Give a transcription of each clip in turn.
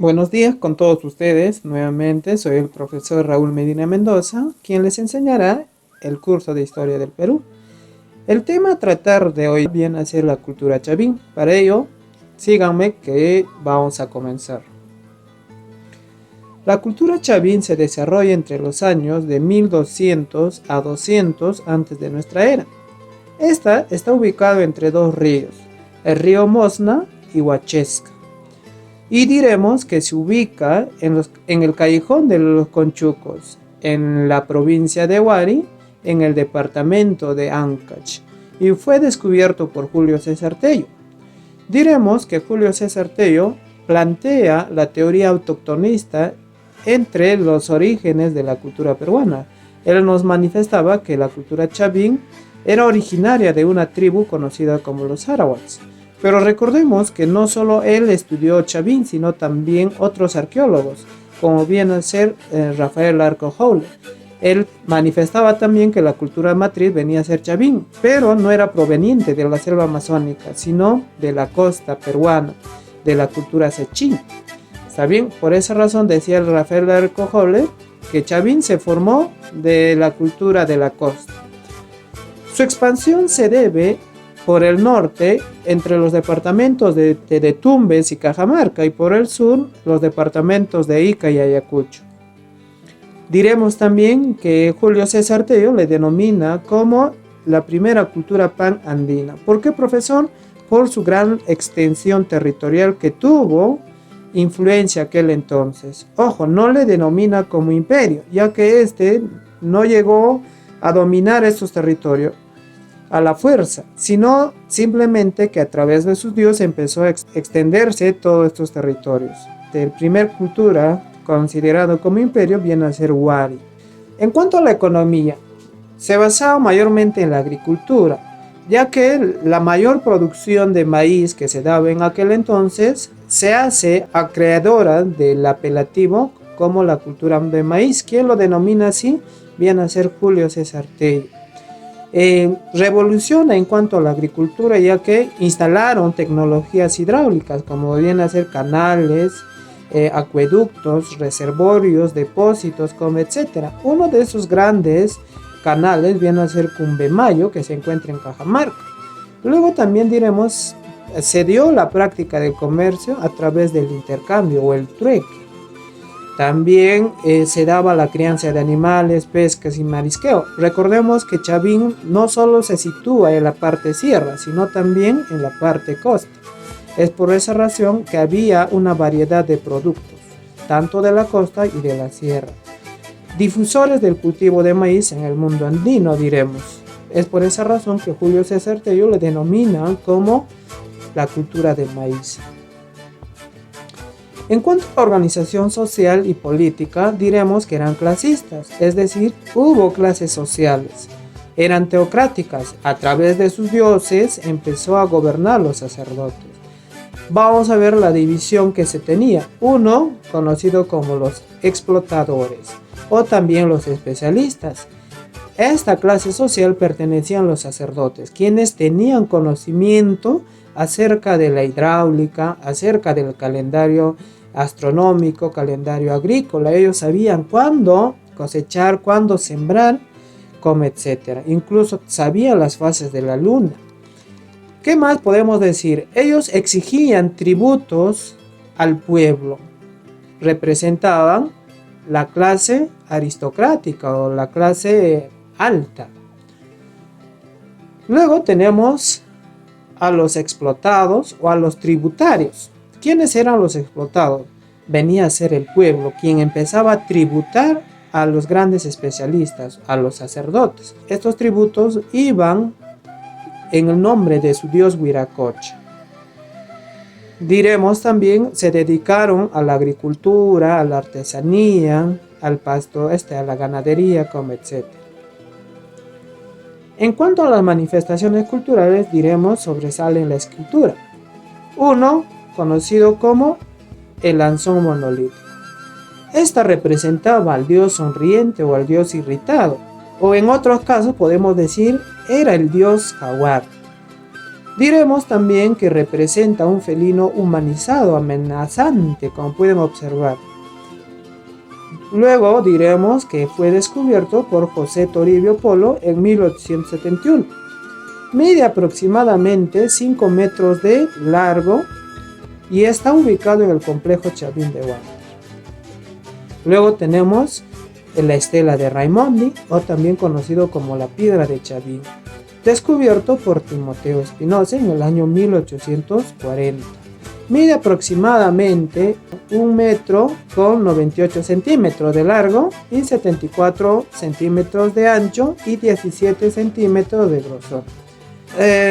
Buenos días con todos ustedes. Nuevamente soy el profesor Raúl Medina Mendoza, quien les enseñará el curso de Historia del Perú. El tema a tratar de hoy viene a ser la cultura chavín. Para ello, síganme que vamos a comenzar. La cultura chavín se desarrolla entre los años de 1200 a 200 antes de nuestra era. Esta está ubicada entre dos ríos, el río Mosna y Huachesca. Y diremos que se ubica en el callejón de los Conchucos, en la provincia de Huari, en el departamento de Ancash, y fue descubierto por Julio César Tello. Diremos que Julio César Tello plantea la teoría autoctonista entre los orígenes de la cultura peruana. Él nos manifestaba que la cultura chavín era originaria de una tribu conocida como los arawaks. Pero recordemos que no solo él estudió chavín, sino también otros arqueólogos, como viene a ser Rafael Larco Joule. Él manifestaba también que la cultura matriz venía a ser chavín, pero no era proveniente de la selva amazónica, sino de la costa peruana, de la cultura sechín. ¿Está bien? Por esa razón decía el Rafael Larco Joule que chavín se formó de la cultura de la costa. Su expansión se debe por el norte entre los departamentos de Tumbes y Cajamarca y por el sur los departamentos de Ica y Ayacucho. Diremos también que Julio César Tello le denomina como la primera cultura pan-andina. ¿Por qué, profesor? Por su gran extensión territorial que tuvo influencia aquel entonces. Ojo, no le denomina como imperio, ya que este no llegó a dominar estos territorios a la fuerza, sino simplemente que a través de sus dioses empezó a extenderse todos estos territorios. El primer cultura considerado como imperio viene a ser Huari. En cuanto a la economía, se basaba mayormente en la agricultura, ya que la mayor producción de maíz que se daba en aquel entonces se hace acreedora del apelativo como la cultura de maíz. ¿Quién lo denomina así? Viene a ser Julio César Tello. Revoluciona en cuanto a la agricultura, ya que instalaron tecnologías hidráulicas como vienen a ser canales, acueductos, reservorios, depósitos, como etcétera. Uno de esos grandes canales viene a ser Cumbemayo, que se encuentra en Cajamarca. Luego también diremos, se dio la práctica del comercio a través del intercambio o el trueque. También se daba la crianza de animales, pescas y marisqueo. Recordemos que Chavín no solo se sitúa en la parte sierra, sino también en la parte costa. Es por esa razón que había una variedad de productos, tanto de la costa y de la sierra. Difusores del cultivo de maíz en el mundo andino, diremos. Es por esa razón que Julio César Tello le denomina como la cultura del maíz. En cuanto a la organización social y política, diremos que eran clasistas, es decir, hubo clases sociales. Eran teocráticas, a través de sus dioses empezó a gobernar los sacerdotes. Vamos a ver la división que se tenía. Uno, conocido como los explotadores, o también los especialistas. Esta clase social pertenecían los sacerdotes, quienes tenían conocimiento acerca de la hidráulica, acerca del calendario astronómico, calendario agrícola. Ellos sabían cuándo cosechar, cuándo sembrar, como etcétera. Incluso sabían las fases de la luna. ¿Qué más podemos decir? Ellos exigían tributos al pueblo. Representaban la clase aristocrática o la clase alta. Luego tenemos a los explotados o a los tributarios. ¿Quiénes eran los explotados? Venía a ser el pueblo quien empezaba a tributar a los grandes especialistas, a los sacerdotes. Estos tributos iban en el nombre de su dios Huiracocha. Diremos también, se dedicaron a la agricultura, a la artesanía, al pasto, a la ganadería, como etcétera. En cuanto a las manifestaciones culturales, diremos sobresalen la escultura. Uno, conocido como el lanzón monolítico. Esta representaba al dios sonriente o al dios irritado, o en otros casos podemos decir era el dios jaguar. Diremos también que representa un felino humanizado, amenazante, como pueden observar. Luego diremos que fue descubierto por José Toribio Polo en 1871. Mide aproximadamente 5 metros de largo y está ubicado en el complejo Chavín de Huanta. Luego tenemos la estela de Raimondi, o también conocido como la piedra de Chavín, descubierto por Timoteo Espinosa en el año 1840. Mide aproximadamente 1 metro con 98 centímetros de largo y 74 centímetros de ancho y 17 centímetros de grosor.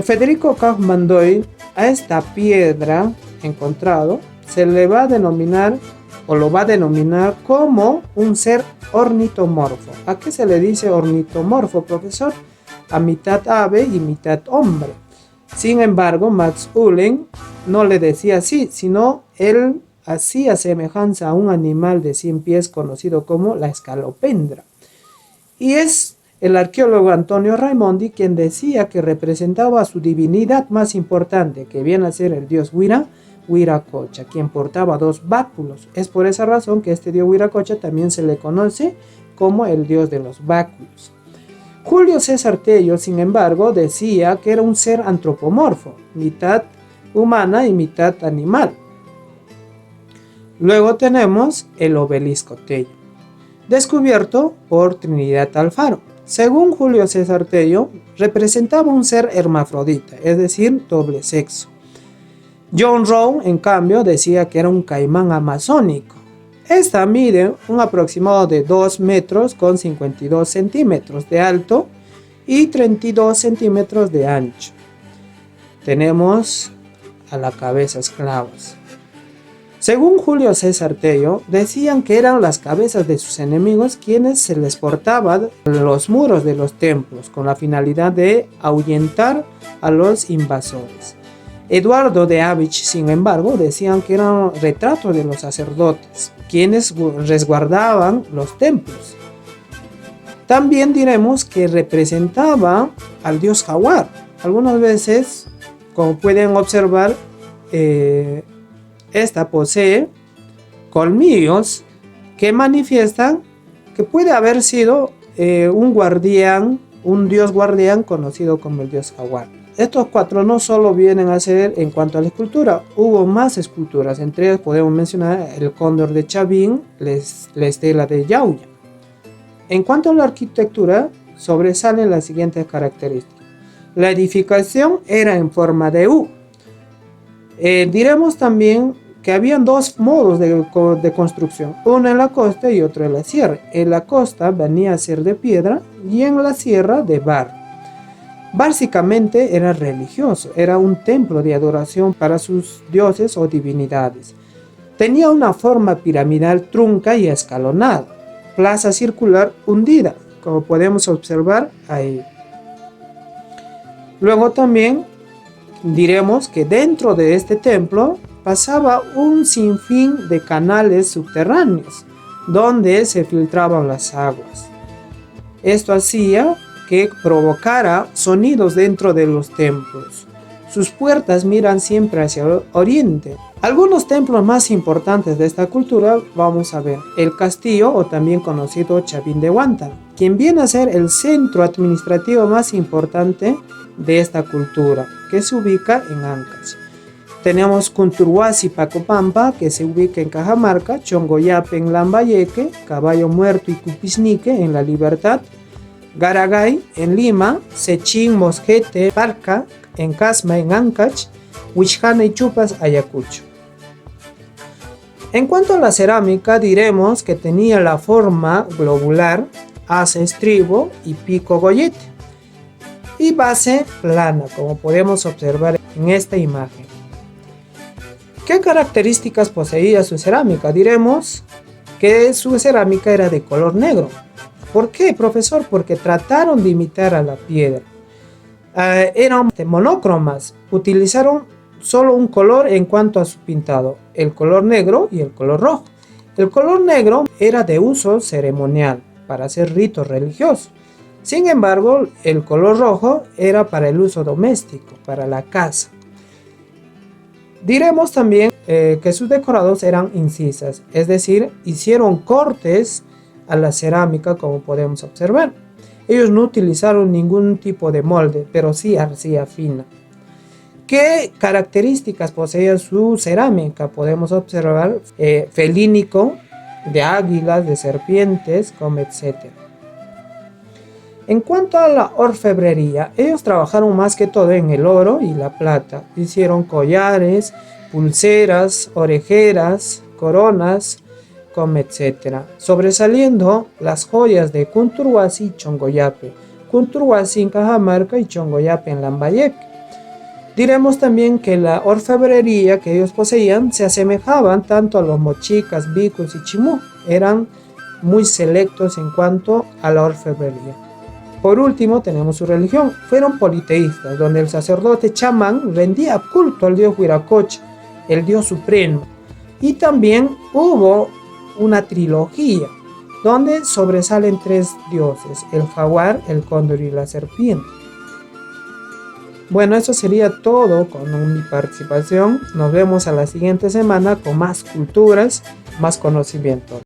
Federico Kaufmann Doyle, a esta piedra encontrado se le va a denominar o lo va a denominar como un ser ornitomorfo. ¿A qué se le dice ornitomorfo, profesor? A mitad ave y mitad hombre. Sin embargo, Max Ulen no le decía así, sino él hacía semejanza a un animal de 100 pies conocido como la escalopendra. Y es el arqueólogo Antonio Raimondi quien decía que representaba a su divinidad más importante, que viene a ser el dios Huiracocha, quien portaba 2 báculos. Es por esa razón que este dios Huiracocha también se le conoce como el dios de los báculos. Julio César Tello, sin embargo, decía que era un ser antropomorfo, mitad humana y mitad animal. Luego tenemos el obelisco Tello, descubierto por Trinidad Alfaro. Según Julio César Tello, representaba un ser hermafrodita, es decir, doble sexo. John Rowe, en cambio, decía que era un caimán amazónico. Esta mide un aproximado de 2 metros con 52 centímetros de alto y 32 centímetros de ancho. Tenemos a la cabeza esclavas. Según Julio César Tello, decían que eran las cabezas de sus enemigos quienes se les portaban los muros de los templos con la finalidad de ahuyentar a los invasores. Eduardo de Avich, sin embargo, decían que eran retratos de los sacerdotes, quienes resguardaban los templos. También diremos que representaba al dios jaguar. Algunas veces, como pueden observar, esta posee colmillos que manifiestan que puede haber sido un guardián, un dios guardián conocido como el dios jaguar. Estos 4 no solo vienen a ser en cuanto a la escultura, hubo más esculturas, entre ellas podemos mencionar el cóndor de Chavín, la estela de Yauya. En cuanto a la arquitectura, sobresalen las siguientes características. La edificación era en forma de U. Diremos también que habían 2 modos de construcción, uno en la costa y otro en la sierra. En la costa venía a ser de piedra y en la sierra de barro. Básicamente era religioso, era un templo de adoración para sus dioses o divinidades. Tenía una forma piramidal trunca y escalonada, plaza circular hundida, como podemos observar ahí. Luego también diremos que dentro de este templo pasaba un sinfín de canales subterráneos, donde se filtraban las aguas. Esto hacía que provocara sonidos dentro de los templos. Sus puertas miran siempre hacia el oriente. Algunos templos más importantes de esta cultura vamos a ver. El castillo, o también conocido Chavín de Huanta, quien viene a ser el centro administrativo más importante de esta cultura, que se ubica en Ancash. Tenemos Cunturhuasi Pacopampa, que se ubica en Cajamarca, Chongoyape en Lambayeque, Caballo Muerto y Cupisnique en La Libertad, Garagay en Lima, Sechín, Mosquete, Parca en Casma en Ancash, Huixjana y Chupas, Ayacucho. En cuanto a la cerámica, diremos que tenía la forma globular, asa estribo y pico gollete, y base plana, como podemos observar en esta imagen. ¿Qué características poseía su cerámica? Diremos que su cerámica era de color negro. ¿Por qué, profesor? Porque trataron de imitar a la piedra. Eran monócromas, utilizaron solo un color en cuanto a su pintado, el color negro y el color rojo. El color negro era de uso ceremonial, para hacer ritos religiosos. Sin embargo, el color rojo era para el uso doméstico, para la casa. Diremos también que sus decorados eran incisas, es decir, hicieron cortes a la cerámica, como podemos observar. Ellos no utilizaron ningún tipo de molde, pero sí arcilla fina. ¿Qué características poseía su cerámica? Podemos observar felínico, de águilas, de serpientes, como etc. En cuanto a la orfebrería, ellos trabajaron más que todo en el oro y la plata. Hicieron collares, pulseras, orejeras, coronas, como etc. Sobresaliendo las joyas de Cunturhuasi y Chongoyape. Cunturhuasi en Cajamarca y Chongoyape en Lambayeque. Diremos también que la orfebrería que ellos poseían se asemejaban tanto a los mochicas, bicos y chimú. Eran muy selectos en cuanto a la orfebrería. Por último tenemos su religión. Fueron politeístas, donde el sacerdote chamán rendía culto al dios Huiracocha, el dios supremo. Y también hubo una trilogía, donde sobresalen 3 dioses, el jaguar, el cóndor y la serpiente. Bueno, eso sería todo con mi participación. Nos vemos a la siguiente semana con más culturas, más conocimiento.